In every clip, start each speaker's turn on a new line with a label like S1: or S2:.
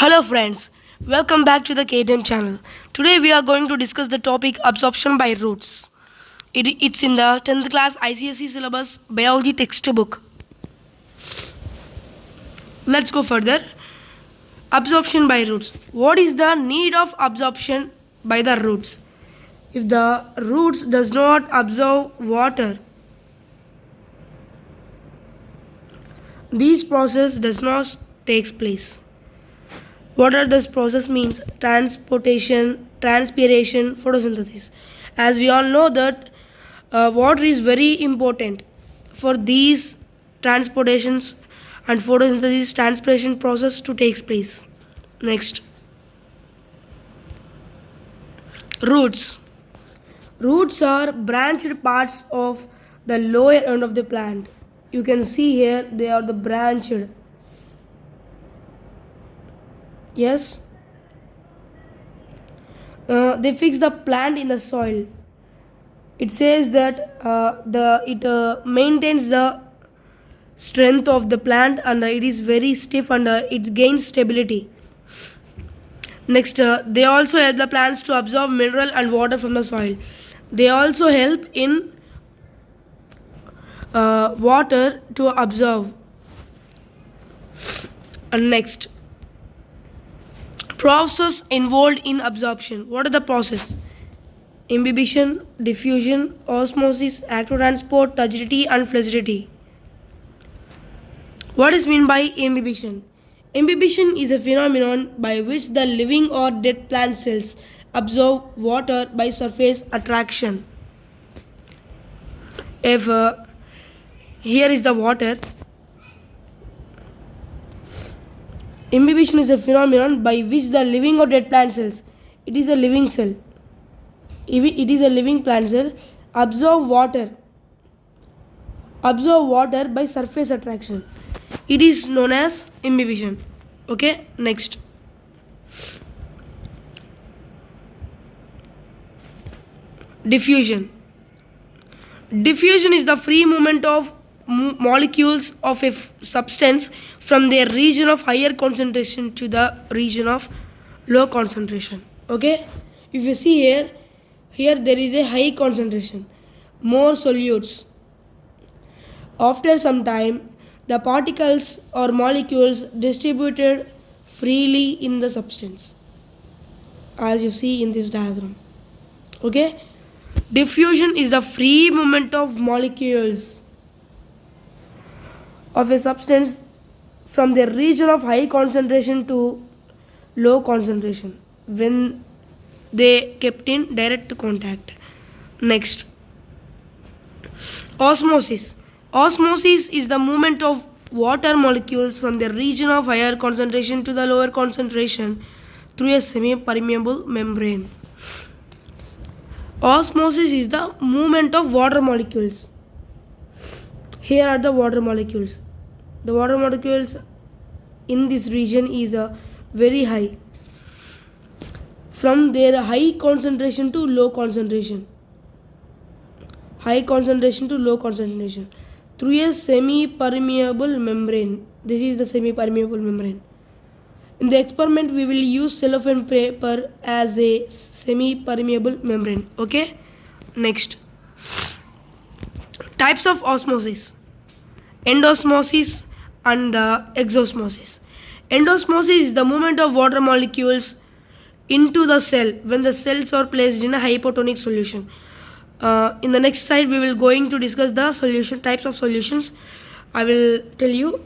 S1: Hello friends, welcome back to the KTM channel. Today we are going to discuss the topic absorption by roots. It's in the 10th class icse syllabus biology textbook. Let's go further. Absorption by roots. What is the need of absorption by the roots? If the roots does not absorb water, this process does not takes place. What are this process means? Transportation, transpiration, photosynthesis. As we all know that water is very important for these transportations and photosynthesis transpiration process to take place. Next, roots. Roots are branched parts of the lower end of the plant. You can see here they are the branched. Yes, they fix the plant in the soil. It says that it maintains the strength of the plant and it is very stiff and it gains stability. Next, they also help the plants to absorb mineral and water from the soil. They also help in water to absorb. And next, process involved in absorption. What are the process? Imbibition, diffusion, osmosis, actotransport, turgidity and flaccidity. What is meant by imbibition? Imbibition is a phenomenon by which the living or dead plant cells absorb water by surface attraction. If here is the water, imbibition is a phenomenon by which the living or dead plant cells, it is a living cell, it is a living plant cell, absorb water by surface attraction. It is known as imbibition. Okay, next. Diffusion. Diffusion is the free movement of molecules of a substance from their region of higher concentration to the region of low concentration. Okay, if you see here there is a high concentration, more solutes. After some time, the particles or molecules distributed freely in the substance, as you see in this diagram. Okay, diffusion is the free movement of molecules of a substance from the region of high concentration to low concentration when they kept in direct contact. Next, osmosis. Osmosis is the movement of water molecules from the region of higher concentration to the lower concentration through a semi-permeable membrane. Osmosis is the movement of water molecules. Here are the water molecules. The water molecules in this region is very high. From their high concentration to low concentration. High concentration to low concentration. Through a semi-permeable membrane. This is the semi-permeable membrane. In the experiment, we will use cellophane paper as a semi-permeable membrane. Okay. Next, types of osmosis: endosmosis and the exosmosis. Endosmosis is the movement of water molecules into the cell when the cells are placed in a hypotonic solution. In the next slide, we will going to discuss the solution types of solutions. I will tell you.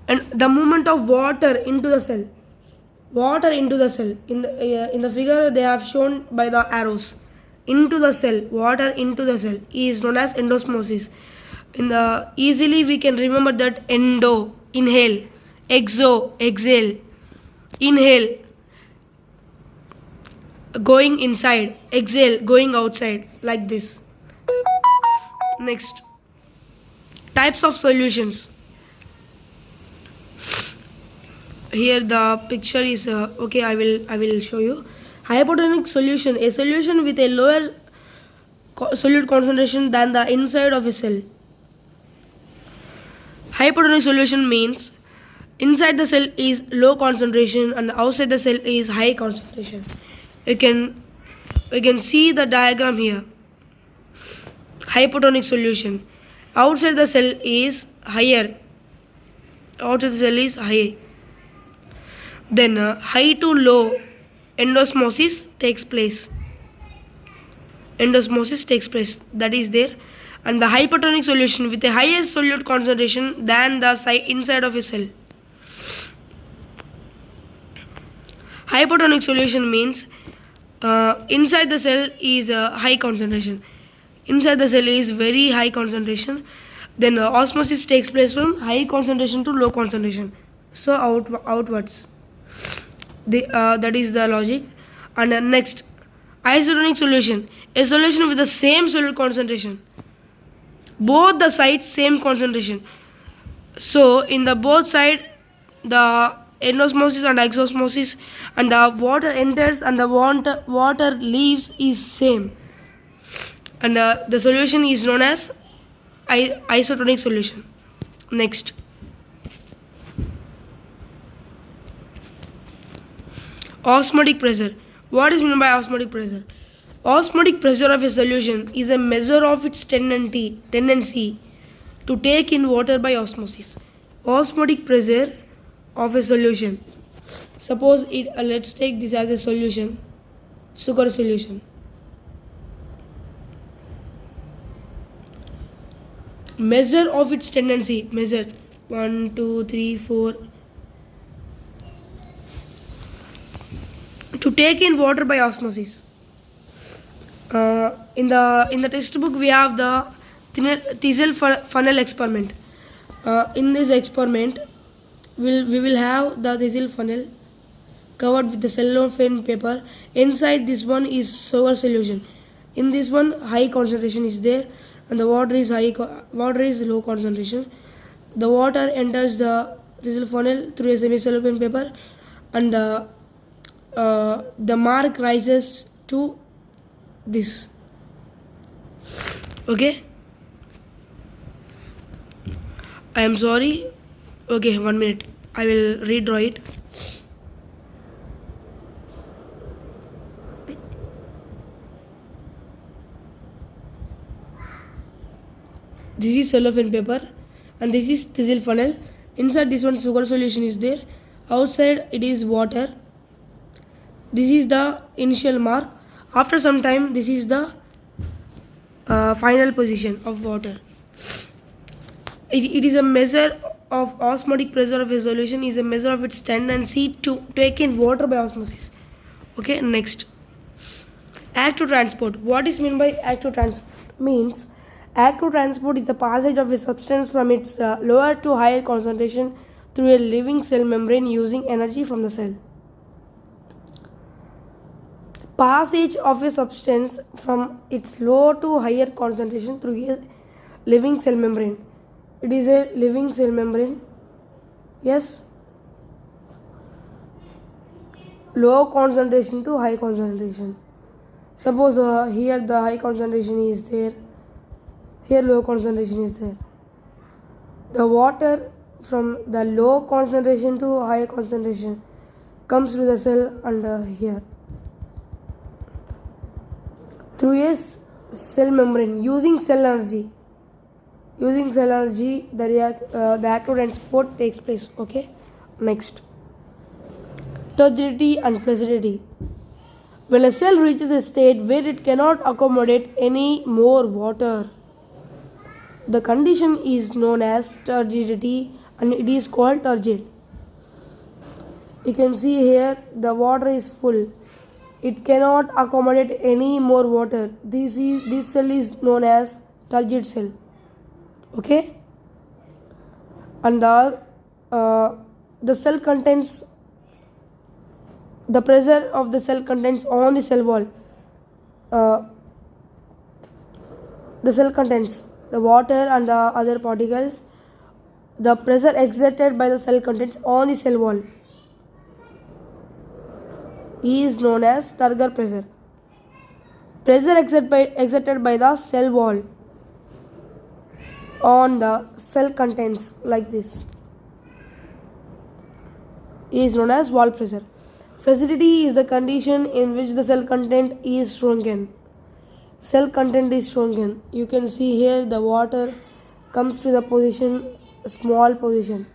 S1: And the movement of water into the cell. Water into the cell. In the figure they have shown by the arrows. Into the cell. Water into the cell is known as endosmosis. Easily we can remember that endo, inhale, exo, exhale, inhale, going inside, exhale, going outside, like this. Next, types of solutions. Here the picture is okay. I will show you. Hypotonic solution: a solution with a lower solute concentration than the inside of a cell. Hypotonic solution means inside the cell is low concentration and outside the cell is high concentration. You can see the diagram here. Hypotonic solution. Outside the cell is higher. Outside the cell is high. Then high to low endosmosis takes place. Endosmosis takes place. That is there. And the hypertonic solution with a higher solute concentration than the inside of a cell. Hypertonic solution means inside the cell is a high concentration. Inside the cell is very high concentration. Then osmosis takes place from high concentration to low concentration. So outwards. That is the logic. And next, isotonic solution. A solution with the same solute concentration. Both the sides same concentration. So in the both side, the endosmosis and exosmosis and the water enters and the water leaves is same. And the solution is known as isotonic solution. Next. Osmotic pressure. What is meant by osmotic pressure? Osmotic pressure of a solution is a measure of its tendency to take in water by osmosis. Osmotic pressure of a solution. Suppose let's take this as a solution, sugar solution. Measure of its tendency. Measure 1, 2, 3, 4. To take in water by osmosis. In the textbook we have the Tisel funnel experiment. In this experiment, we will have the Tisel funnel covered with the cellophane paper. Inside this one is sugar solution. In this one, high concentration is there, and the water is low concentration. The water enters the Tisel funnel through a semi-cellophane paper, and the mark rises to this. Okay, I am sorry. Okay, 1 minute, I will redraw it. This is cellophane paper and this is Tisel funnel. Inside this one sugar solution is there, outside it is water. This is the initial mark. After some time, this is the final position of water. It is a measure of osmotic pressure of a solution, is a measure of its tendency to take in water by osmosis. Okay, next. Active transport. What is meant by active transport? Means active transport is the passage of a substance from its lower to higher concentration through a living cell membrane using energy from the cell. Passage of a substance from its low to higher concentration through a living cell membrane. It is a living cell membrane. Yes. Low concentration to high concentration. Suppose here the high concentration is there. Here low concentration is there. The water from the low concentration to high concentration comes through the cell and here. Through a cell membrane using cell energy. Using cell energy, the active transport takes place. Okay. Next. Turgidity and flaccidity. When a cell reaches a state where it cannot accommodate any more water, the condition is known as turgidity and it is called turgid. You can see here the water is full. It cannot accommodate any more water. This cell is known as turgid cell. Okay, and the cell contains the pressure of the cell contains on the cell wall. The cell contains the water and the other particles. The pressure exerted by the cell contents on the cell wall is known as turgor pressure. Pressure exerted by the cell wall on the cell contents like this. is known as wall pressure. Flaccidity is the condition in which the cell content is shrunken. Cell content is shrunken. You can see here the water comes to the position, small position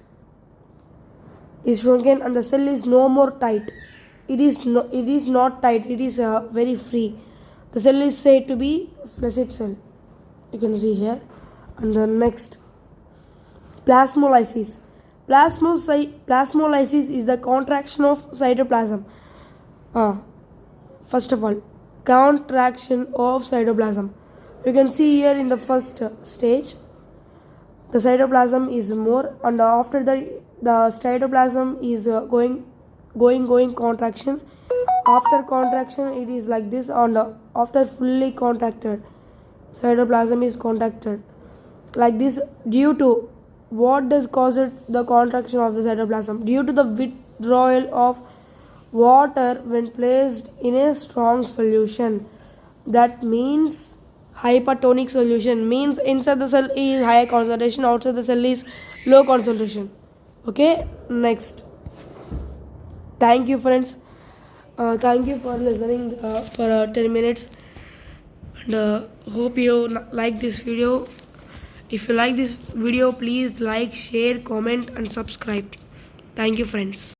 S1: is shrunken, and the cell is no more tight. It is not tight. It is very free. The cell is said to be flaccid cell. You can see here. And the next, plasmolysis. Plasmolysis is the contraction of cytoplasm. First of all, contraction of cytoplasm. You can see here in the first stage, the cytoplasm is more, and after the cytoplasm is going contraction. After contraction, it is like this, and after fully contracted, cytoplasm is contracted like this. Due to what does cause it, the contraction of the cytoplasm? Due to the withdrawal of water when placed in a strong solution. That means hypertonic solution, means inside the cell is higher concentration, outside the cell is low concentration. Okay, next. Thank you, friends. Thank you for listening for 10 minutes, and hope you like this video. If you like this video, please like, share, comment, and subscribe. Thank you, friends.